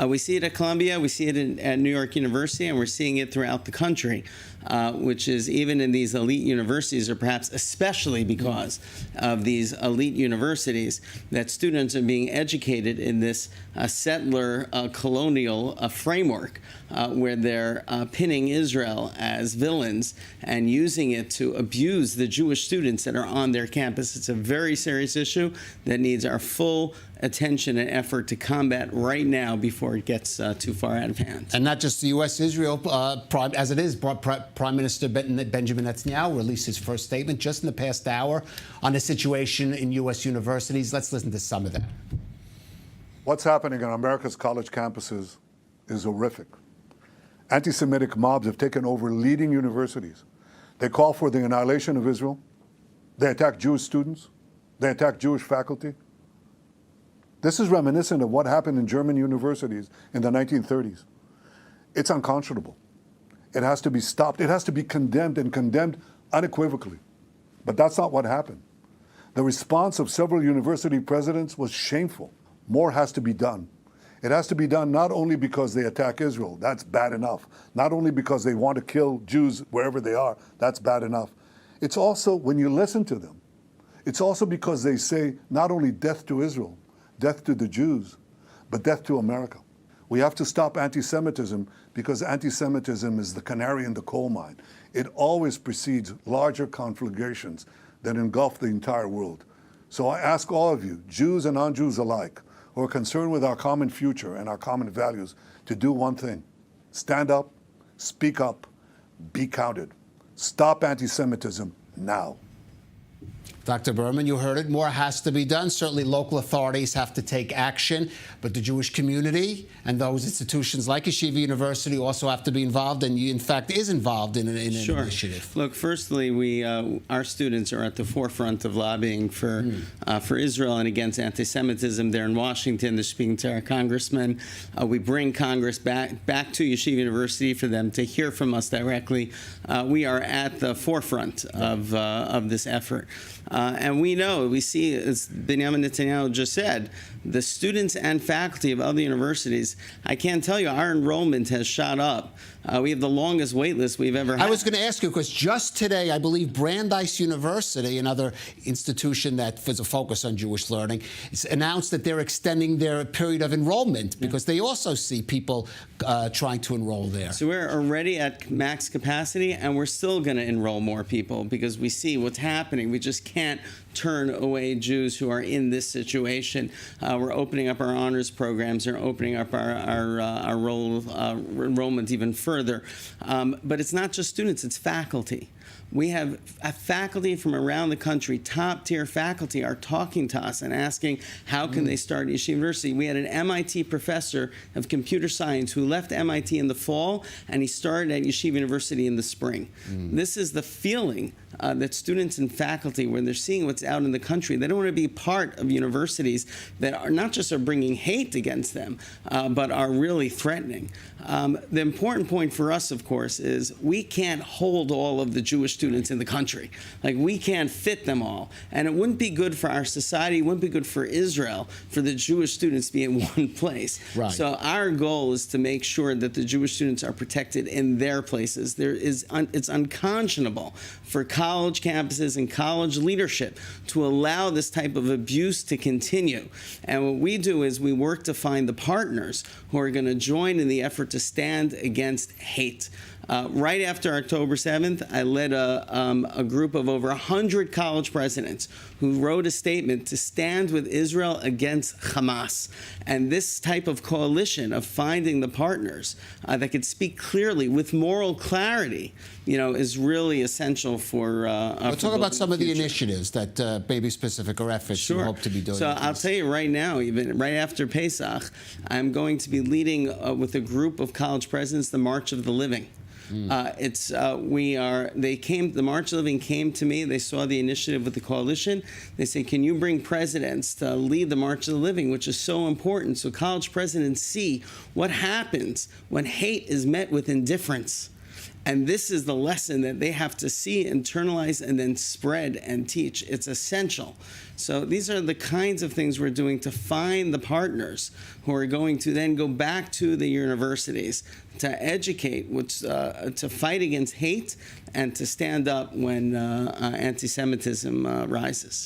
We see it at Columbia, we see it at New York University, and we're seeing it throughout the country, which is even in these elite universities, or perhaps especially because of these elite universities, that students are being educated in this settler colonial framework where they're pinning Israel as villains and using it to abuse the Jewish students that are on their campus. It's a very serious issue that needs our full attention and effort to combat right now before it gets too far out of hand. And not just the U.S., Israel, as it is, Prime Minister Benjamin Netanyahu released his first statement just in the past hour on the situation in U.S. universities. Let's listen to some of that. What's happening on America's college campuses is horrific. Anti-Semitic mobs have taken over leading universities. They call for the annihilation of Israel. They attack Jewish students. They attack Jewish faculty. This is reminiscent of what happened in German universities in the 1930s. It's unconscionable. It has to be stopped. It has to be condemned, and condemned unequivocally. But that's not what happened. The response of several university presidents was shameful. More has to be done. It has to be done not only because they attack Israel, that's bad enough. Not only because they want to kill Jews wherever they are, that's bad enough. It's also, when you listen to them, it's also because they say not only death to Israel, death to the Jews, but death to America. We have to stop anti-Semitism because anti-Semitism is the canary in the coal mine. It always precedes larger conflagrations that engulf the entire world. So I ask all of you, Jews and non-Jews alike, who are concerned with our common future and our common values, to do one thing: stand up, speak up, be counted. Stop anti-Semitism now. Dr. Berman, you heard it. More has to be done. Certainly local authorities have to take action, but the Jewish community and those institutions like Yeshiva University also have to be involved, and you, in fact, is involved in an initiative. Look, firstly, our students are at the forefront of lobbying for Israel and against anti-Semitism. They're in Washington. They're speaking to our congressmen. We bring Congress back to Yeshiva University for them to hear from us directly. We are at the forefront of this effort. And we see, as Benjamin Netanyahu just said, the students and faculty of other universities, I can't tell you, our enrollment has shot up. We have the longest wait list we've ever had. I was going to ask you, because just today, I believe Brandeis University, another institution that has a focus on Jewish learning, announced that they're extending their period of enrollment because they also see people trying to enroll there. So we're already at max capacity, and we're still going to enroll more people because we see what's happening. We just can't turn away Jews who are in this situation. We're opening up our honors programs. We're opening up our enrollment even further. But it's not just students, it's faculty. We have faculty from around the country, top-tier faculty, are talking to us and asking how can they start Yeshiva University. We had an MIT professor of computer science who left MIT in the fall, and he started at Yeshiva University in the spring. This is the feeling that students and faculty, when they're seeing what's out in the country, they don't want to be part of universities that are not just are bringing hate against them, but are really threatening. The important point for us, of course, is we can't hold all of the Jewish students in the country. Like, we can't fit them all. And it wouldn't be good for our society, it wouldn't be good for Israel for the Jewish students to be in one place. Right. So our goal is to make sure that the Jewish students are protected in their places. It's unconscionable for college campuses and college leadership to allow this type of abuse to continue. And what we do is we work to find the partners who are going to join in the effort to stand against hate. Right after October 7th, I led a group of over 100 college presidents who wrote a statement to stand with Israel against Hamas. And this type of coalition of finding the partners that could speak clearly with moral clarity, is really essential for. Let's talk about some of the initiatives that maybe specific or efforts you hope to be doing. So I'll tell you right now, even right after Pesach, I'm going to be leading with a group of college presidents the March of the Living. The March of the Living came to me. They saw the initiative with the coalition. They said, can you bring presidents to lead the March of the Living, which is so important, so college presidents see what happens when hate is met with indifference. And this is the lesson that they have to see, internalize, and then spread and teach. It's essential. So these are the kinds of things we're doing to find the partners who are going to then go back to the universities to educate, to fight against hate, and to stand up when anti-Semitism rises.